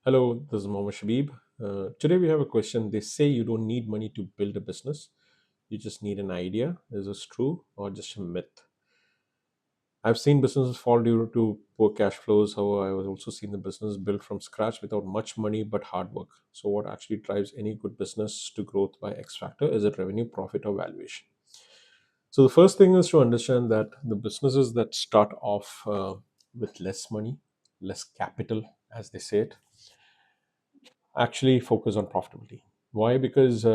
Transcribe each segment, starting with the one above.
Hello, this is Mohammed Shabib. Today we have a question. They say you don't need money to build a business, you just need an idea. Is this true or just a myth? I've seen businesses fall due to poor cash flows. However, I've also seen the business built from scratch without much money but hard work. So, what actually drives any good business to growth by X factor? Is it revenue, profit, or valuation? So, the first thing is to understand that the businesses that start off with less money, less capital, as they say it, actually focus on profitability. Why? Because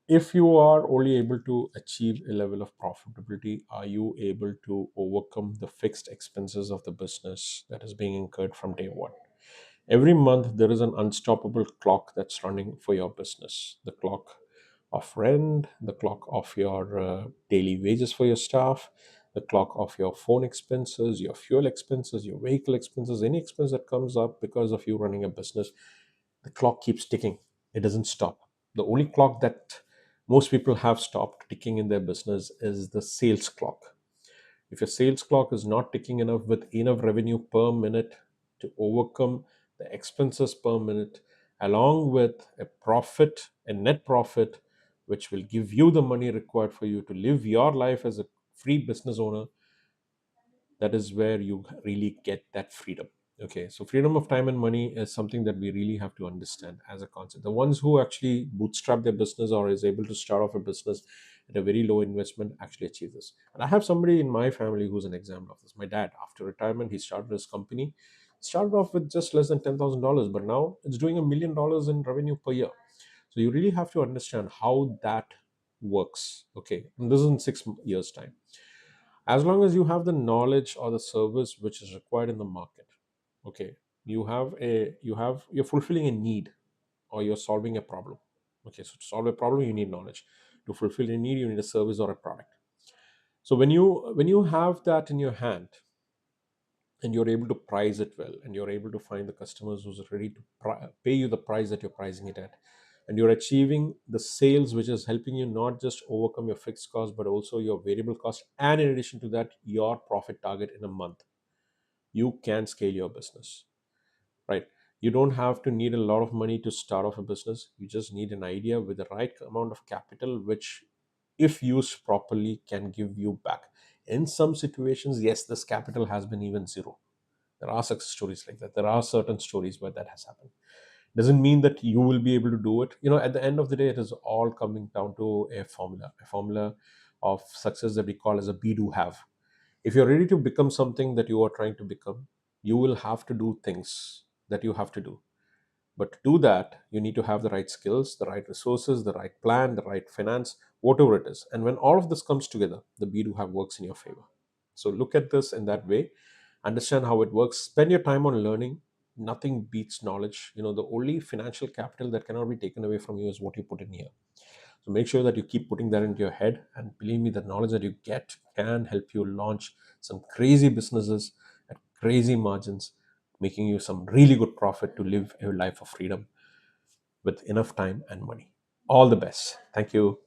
if you are only able to achieve a level of profitability, are you able to overcome the fixed expenses of the business that is being incurred from day one? Every month, there is an unstoppable clock that's running for your business, the clock of rent, the clock of your daily wages for your staff, the clock of your phone expenses, your fuel expenses, your vehicle expenses, any expense that comes up because of you running a business. The clock keeps ticking, it doesn't stop. The only clock that most people have stopped ticking in their business is the sales clock. If your sales clock is not ticking enough with enough revenue per minute to overcome the expenses per minute, along with a profit, a net profit, which will give you the money required for you to live your life as a free business owner, that is where you really get that freedom. Okay, so freedom of time and money is something that we really have to understand as a concept. The ones who actually bootstrap their business or is able to start off a business at a very low investment actually achieve this. And I have somebody in my family who's an example of this. My dad, after retirement, he started his company, started off with just less than $10,000, but now it's doing $1 million in revenue per year. So you really have to understand how that works. Okay, and this is in 6 years time. As long as you have the knowledge or the service which is required in the market, okay, you're fulfilling a need or you're solving a problem. Okay, so to solve a problem you need knowledge. To fulfill a need you need a service or a product. So when you have that in your hand and you're able to price it well and you're able to find the customers who's ready to pay you the price that you're pricing it at, and you're achieving the sales which is helping you not just overcome your fixed cost but also your variable cost, and in addition to that your profit target in a month, you can scale your business, right? You don't have to need a lot of money to start off a business. You just need an idea with the right amount of capital, which, if used properly, can give you back. In some situations, yes, this capital has been even zero. There are success stories like that. There are certain stories where that has happened. Doesn't mean that you will be able to do it. At the end of the day, it is all coming down to a formula of success that we call as a be do have. If you're ready to become something that you are trying to become, you will have to do things that you have to do. But to do that, you need to have the right skills, the right resources, the right plan, the right finance, whatever it is. And when all of this comes together, the be do have works in your favor. So look at this in that way, understand how it works, spend your time on learning. Nothing beats knowledge. The only financial capital that cannot be taken away from you is what you put in here. So make sure that you keep putting that into your head. And believe me, the knowledge that you get can help you launch some crazy businesses at crazy margins, making you some really good profit to live a life of freedom with enough time and money. All the best. Thank you.